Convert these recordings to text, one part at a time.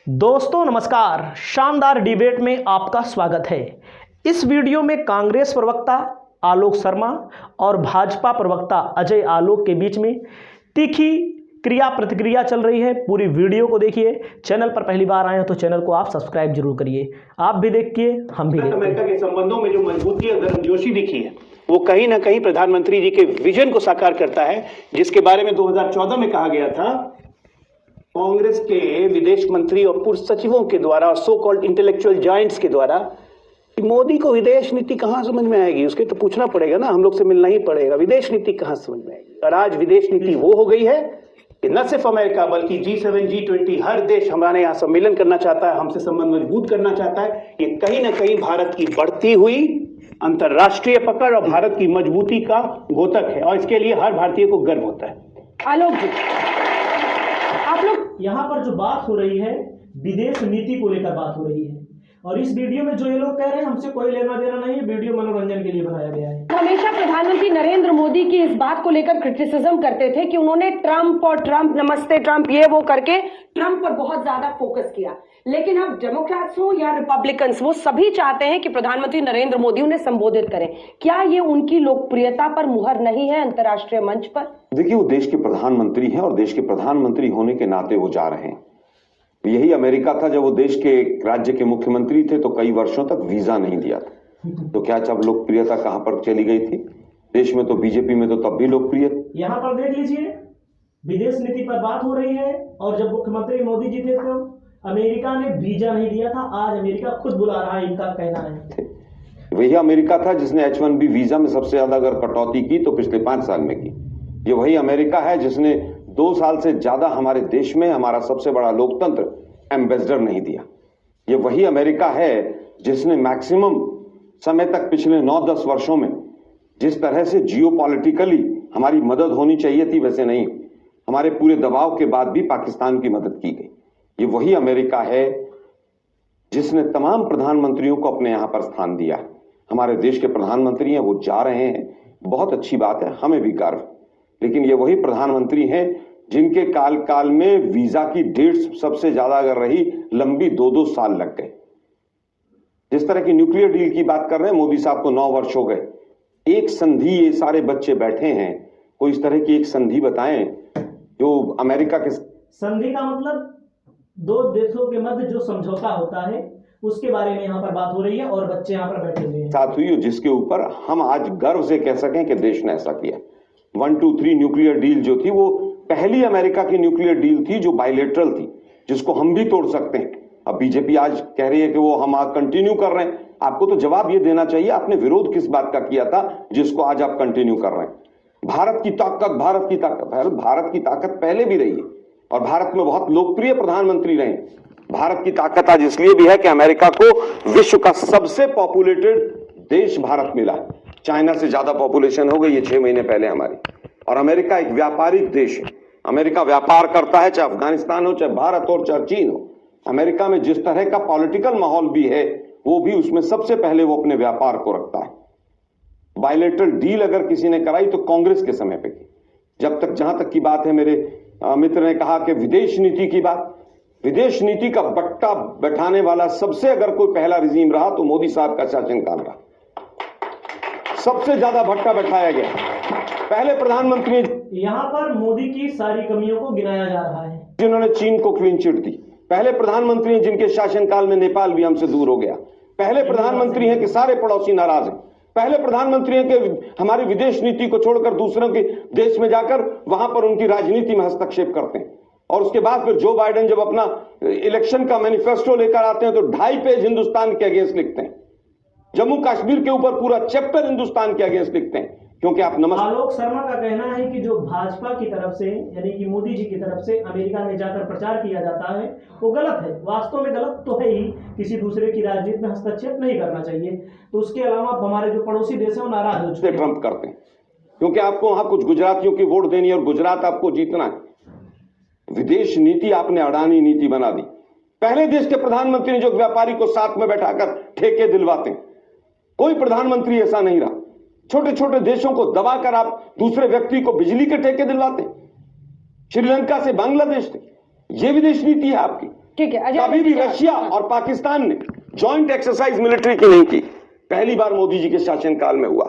दोस्तों नमस्कार, शानदार डिबेट में आपका स्वागत है। इस वीडियो में कांग्रेस प्रवक्ता आलोक शर्मा और भाजपा प्रवक्ता अजय आलोक के बीच में तीखी क्रिया प्रतिक्रिया चल रही है। पूरी वीडियो को देखिए। चैनल पर पहली बार आए हैं तो चैनल को आप सब्सक्राइब जरूर करिए। आप भी देखिए, हम भी देखिए। अमेरिका के संबंधों में जो मजबूती और गर्मजोशी दिखी है वो कहीं ना कहीं प्रधानमंत्री जी के विजन को साकार करता है, जिसके बारे में 2014 में कहा गया था कांग्रेस के विदेश मंत्री और पूर्व सचिवों के द्वारा, सो कॉल्ड इंटेलेक्चुअल जायंट्स के द्वारा, कि मोदी को विदेश नीति कहां समझ में आएगी। उसके तो पूछना पड़ेगा ना, हम लोग से मिलना ही पड़ेगा, विदेश नीति कहां समझ में आएगी। और आज विदेश नीति वो हो गई है कि न सिर्फ अमेरिका बल्कि G7 G20 हर देश हमारे यहाँ सम्मेलन करना चाहता है, हमसे संबंध मजबूत करना चाहता है। ये कहीं ना कहीं भारत की बढ़ती हुई अंतरराष्ट्रीय पकड़ और भारत की मजबूती का द्योतक है, और इसके लिए हर भारतीय को गर्व होता है। आलोक जी, आप लोग यहाँ पर जो बात हो रही है विदेश नीति को लेकर बात हो रही है, और इस वीडियो में जो ये लोग कह रहे हैं हमसे कोई लेना देना नहीं है, वीडियो मनोरंजन के लिए बनाया गया है। हमेशा प्रधानमंत्री नरेंद्र मोदी की इस बात को लेकर क्रिटिसिज्म करते थे कि उन्होंने ट्रंप नमस्ते ट्रंप ये वो करके ट्रंप पर बहुत ज्यादा फोकस किया। लेकिन अब डेमोक्रेट्स हो या रिपब्लिकन्स, वो सभी चाहते हैं कि प्रधानमंत्री नरेंद्र मोदी उन्हें संबोधित करें। क्या ये उनकी लोकप्रियता पर मुहर नहीं है अंतर्राष्ट्रीय मंच पर? देखिए, वो देश के प्रधानमंत्री हैं और देश के प्रधानमंत्री होने के नाते वो जा रहे हैं। यही अमेरिका था, जब वो देश के राज्य के मुख्यमंत्री थे तो कई वर्षों तक वीजा नहीं दिया था। तो क्या जब लोकप्रियता कहां पर चली गई थी? देश में तो बीजेपी में तो तब भी लोकप्रिय। यहाँ पर देख लीजिए, विदेश नीति पर बात हो रही है, और जब मुख्यमंत्री मोदी जी थे तो अमेरिका ने वीजा नहीं दिया था। आज अमेरिका खुद बुला रहा है, इनका कहना है। वही अमेरिका था जिसने H1B वीजा में सबसे ज्यादा अगर कटौती की तो पिछले 5 साल में की। ये वही अमेरिका है जिसने 2 साल से ज्यादा हमारे देश में हमारा सबसे बड़ा लोकतंत्र एम्बेसडर नहीं दिया। ये वही अमेरिका है जिसने मैक्सिमम समय तक पिछले 9-10 वर्षों में जिस तरह से जियोपॉलिटिकली हमारी मदद होनी चाहिए थी वैसे नहीं, हमारे पूरे दबाव के बाद भी पाकिस्तान की मदद की गई। ये वही अमेरिका है जिसने तमाम प्रधानमंत्रियों को अपने यहां पर स्थान दिया। हमारे देश के प्रधानमंत्री हैं, वो जा रहे हैं, बहुत अच्छी बात है, हमें भी गर्व। लेकिन ये वही प्रधानमंत्री हैं जिनके काल में वीजा की डेट सबसे ज्यादा अगर रही लंबी 2-2 साल लग गए। जिस तरह की न्यूक्लियर डील की बात कर रहे हैं, मोदी साहब को 9 वर्ष हो गए। एक संधि, ये सारे बच्चे बैठे हैं, कोई इस तरह की एक संधि बताएं जो अमेरिका के। संधि का मतलब 2 देशों के मध्य जो समझौता होता है उसके बारे में यहाँ पर बात हो रही है, और बच्चे यहाँ पर बैठे हुए हैं साथ हुई, जिसके ऊपर हम आज गर्व से कह सकें कि देश ने ऐसा किया। 1, 2, 3 न्यूक्लियर डील जो थी वो पहली अमेरिका की न्यूक्लियर डील थी जो बायलैटरल थी, जिसको हम भी तोड़ सकते हैं। अब बीजेपी आज कह रही है कि वो हम कंटिन्यू कर रहे हैं। आपको तो जवाब ये देना चाहिए, आपने विरोध किस बात का किया था जिसको आज आप कंटिन्यू कर रहे हैं। भारत की ताकत, भारत की ताकत पहले भी रही है, और भारत में बहुत लोकप्रिय प्रधानमंत्री रहे। भारत की ताकत आज इसलिए भी है कि अमेरिका को विश्व का सबसे पॉपुलेटेड देश भारत मिला। चाइना से ज्यादा पॉपुलेशन हो गई ये 6 महीने पहले हमारी। और अमेरिका एक व्यापारिक देश है, अमेरिका व्यापार करता है, चाहे अफगानिस्तान हो, चाहे भारत हो, चाहे चीन हो। अमेरिका में जिस तरह का पॉलिटिकल माहौल भी है, वो भी उसमें सबसे पहले वो अपने व्यापार को रखता है। बायलैटरल डील अगर किसी ने कराई तो कांग्रेस के समय पे की। जहां तक की बात है, मेरे मित्र ने कहा कि विदेश नीति की बात, विदेश नीति का बट्टा बैठाने वाला सबसे अगर कोई पहला रिजीम रहा तो मोदी साहब का शासनकाल रहा। सबसे ज्यादा भट्टा बैठाया गया पहले प्रधानमंत्री। यहाँ पर मोदी की सारी कमियों को गिनाया जा रहा है, जिन्होंने चीन को क्लीन चिट दी। पहले प्रधानमंत्री हैं जिनके शासनकाल में नेपाल भी हमसे दूर हो गया। पहले प्रधानमंत्री हैं कि सारे पड़ोसी नाराज हैं। पहले प्रधानमंत्री हैं कि हमारी विदेश नीति को छोड़कर दूसरों के देश में जाकर वहां पर उनकी राजनीति में हस्तक्षेप करते हैं। और उसके बाद फिर जो बाइडेन जब अपना इलेक्शन का मैनिफेस्टो लेकर आते हैं तो 2.5 पेज हिंदुस्तान के अगेंस्ट लिखते हैं। जम्मू कश्मीर के ऊपर पूरा चैप्टर हिंदुस्तान के अगेंस्ट लिखते हैं, क्योंकि आप आलोक शर्मा का कहना है कि जो भाजपा की तरफ से यानी कि मोदी जी की तरफ से अमेरिका में जाकर प्रचार किया जाता है वो गलत है। वास्तव में गलत तो है ही, किसी दूसरे की राजनीति में हस्तक्षेप नहीं करना चाहिए। तो उसके अलावा हमारे जो पड़ोसी देश है वो नाराज हो चुके हैं। ट्रंप करते हैं क्योंकि आपको वहां कुछ गुजरातियों की वोट देनी है और गुजरात आपको जीतना है। विदेश नीति आपने अडानी नीति बना दी। पहले देश के प्रधानमंत्री जो व्यापारी को साथ में बैठाकर ठेके दिलवाते हैं, कोई प्रधानमंत्री ऐसा नहीं रहा। छोटे छोटे देशों को दबाकर आप दूसरे व्यक्ति को बिजली के ठेके दिलवाते। श्रीलंका से बांग्लादेश थे, ये विदेश नीति है आपकी। ठीक है, अजय कभी भी रशिया और पाकिस्तान ने जॉइंट एक्सरसाइज मिलिट्री की नहीं की। पहली बार मोदी जी के शासनकाल में हुआ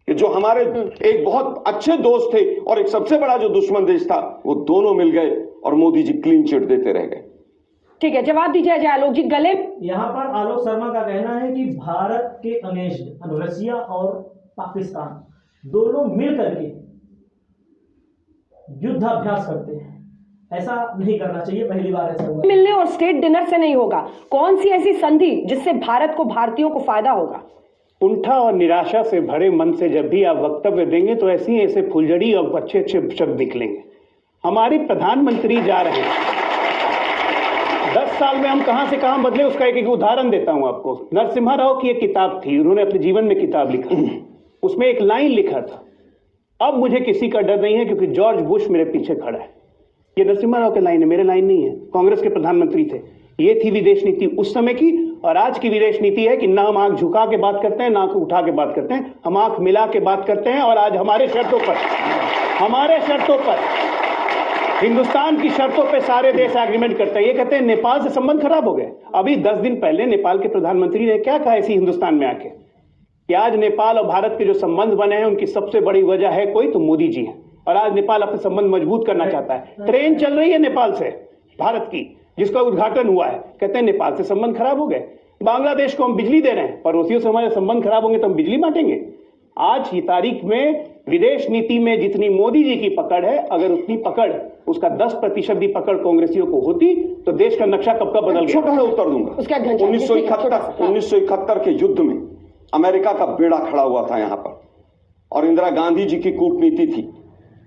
कि जो हमारे एक बहुत अच्छे दोस्त थे और एक सबसे बड़ा जो दुश्मन देश था, वो दोनों मिल गए और मोदी जी क्लीन चिट देते रह गए। ठीक है, जवाब दीजिए अजय आलोक जी। गले यहाँ पर आलोक शर्मा का कहना है कि भारत के अगेंस्ट रशिया और पाकिस्तान दोनों मिल करके युद्धाभ्यास करते हैं। ऐसा नहीं करना चाहिए, पहली बार ऐसा हुआ। मिलने और स्टेट डिनर से नहीं होगा। कौन सी ऐसी संधि जिससे भारत को, भारतीयों को फायदा होगा? कुंठा और निराशा से भरे मन से जब भी आप वक्तव्य देंगे तो ऐसे फुलझड़ी और अच्छे अच्छे शब्द निकलेंगे। हमारे प्रधानमंत्री जा रहे हैं, 10 साल में हम कहां से कहां बदले, उसका एक उदाहरण देता हूं आपको। नरसिम्हा राव की एक किताब थी, उन्होंने अपने जीवन में किताब लिखा, उसमें एक लाइन लिखा था, अब मुझे किसी का डर नहीं है क्योंकि जॉर्ज बुश मेरे पीछे खड़ा है। ये नरसिम्हा राव की लाइन है, मेरे लाइन नहीं है। कांग्रेस के प्रधानमंत्री थे। ये थी विदेश नीति उस समय की, और आज की विदेश नीति है कि ना हम आंख झुका के बात करते हैं, ना आंख उठा के बात करते हैं, हम आंख मिला के बात करते हैं। और आज हमारे शर्तों पर हिंदुस्तान की शर्तों पे सारे देश एग्रीमेंट करते हैं। ये कहते हैं नेपाल से संबंध खराब हो गए। अभी 10 दिन पहले नेपाल के प्रधानमंत्री ने क्या कहा इसी हिंदुस्तान में आके कि आज नेपाल और भारत के जो संबंध बने हैं उनकी सबसे बड़ी वजह है कोई तो मोदी जी है। और आज नेपाल अपने संबंध मजबूत करना चाहता है। ट्रेन चल रही है नेपाल से भारत की, जिसका उद्घाटन हुआ है, कहते हैं नेपाल से संबंध खराब हो गए। बांग्लादेश को हम बिजली दे रहे हैं, पड़ोसियों से हमारे संबंध खराब होंगे तो हम बिजली बांटेंगे। आज की तारीख में विदेश नीति में जितनी मोदी जी की पकड़ है, अगर उतनी पकड़, उसका 10% भी पकड़ कांग्रेसियों को होती तो देश का नक्शा कब का बदल गया। छोटा सा उत्तर दूंगा। 1971 के युद्ध में अमेरिका का बेड़ा खड़ा हुआ था यहां पर, और इंदिरा गांधी जी की कूटनीति थी।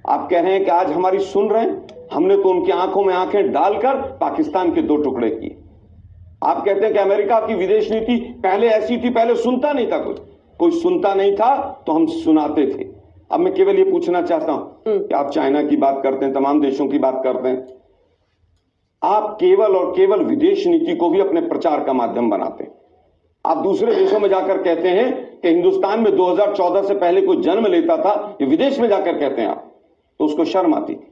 आप कह रहे हैं कि आज हमारी सुन रहे हैं, हमने तो उनकी आंखों में आंखें डालकर पाकिस्तान के 2 टुकड़े किए। आप कहते हैं कि अमेरिका की विदेश नीति पहले ऐसी थी, पहले सुनता नहीं था, कोई सुनता नहीं था तो हम सुनाते थे। अब मैं केवल ये पूछना चाहता हूं कि आप चाइना की बात करते हैं, तमाम देशों की बात करते हैं, आप केवल और केवल विदेश नीति को भी अपने प्रचार का माध्यम बनाते हैं। आप दूसरे देशों में जाकर कहते हैं कि हिंदुस्तान में 2014 से पहले कोई जन्म लेता था, ये विदेश में जाकर कहते हैं आप, तो उसको शर्म आती थी।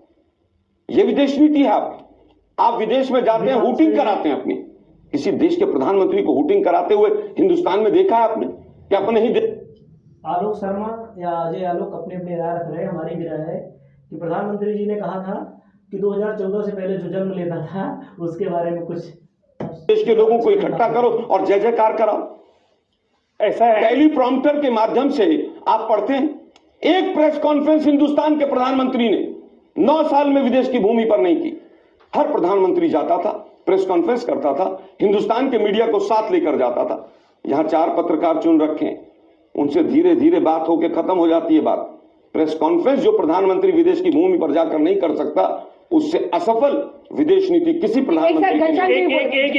ये विदेश नीति है आप विदेश में जाते हैं, हुटिंग कराते हैं अपनी। किसी देश के प्रधानमंत्री को हुटिंग कराते हुए हिंदुस्तान में देखा है आपने कि अपने ही आलोक शर्मा या अजय आलोक अपने अपने राय रख रहे हैं। हमारी भी राय है कि प्रधानमंत्री जी ने कहा था कि 2014 से पहले जो जन्म लेता था उसके बारे में कुछ देश के लोगों को इकट्ठा करो और जय जयकार कराओ। ऐसा है, टेलीप्रॉम्प्टर के माध्यम से आप पढ़ते हैं। एक प्रेस कॉन्फ्रेंस हिंदुस्तान के प्रधानमंत्री ने 9 साल में विदेश की भूमि पर नहीं की। हर प्रधानमंत्री जाता था, प्रेस कॉन्फ्रेंस करता था, हिंदुस्तान के मीडिया को साथ लेकर जाता था। यहां 4 पत्रकार चुन रखे हैं, उनसे धीरे धीरे बात होकर खत्म हो जाती है बात। प्रेस कॉन्फ्रेंस जो प्रधानमंत्री विदेश की भूमि पर जाकर नहीं कर सकता, उससे असफल विदेश नीति किसी प्रधानमंत्री।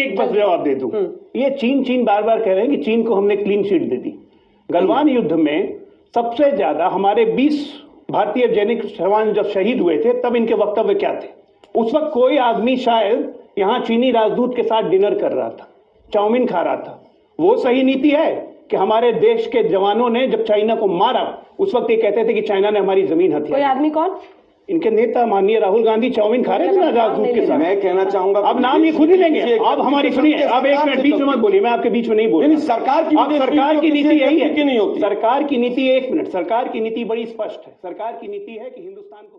एक बस जवाब दे दूं। ये चीन बार बार कह रहे हैं कि चीन को हमने क्लीन शीट दे दी। गलवान युद्ध में सबसे ज्यादा हमारे 20 भारतीय सैनिक जवान जब शहीद हुए थे, तब इनके वक्तव्य क्या थे? उस वक्त कोई आदमी शायद यहां चीनी राजदूत के साथ डिनर कर रहा था, चाउमीन खा रहा था। वो सही नीति है कि हमारे देश के जवानों ने जब चाइना को मारा, उस वक्त ये कहते थे कि चाइना ने हमारी जमीन हथिया। कोई आदमी कौन? इनके नेता माननीय राहुल गांधी चाउमीन खा रहे थे राजदूत के साथ। मैं कहना चाहूंगा, अब नाम ये खुद ही लेंगे। अब हमारी सुनिए, अब 1 मिनट बीच में मत बोलिए, मैं आपके बीच में नहीं बोल रहा। सरकार की नीति यही है कि नहीं होती। सरकार की नीति, 1 मिनट, सरकार की नीति बड़ी स्पष्ट है। सरकार की नीति है कि हिंदुस्तान को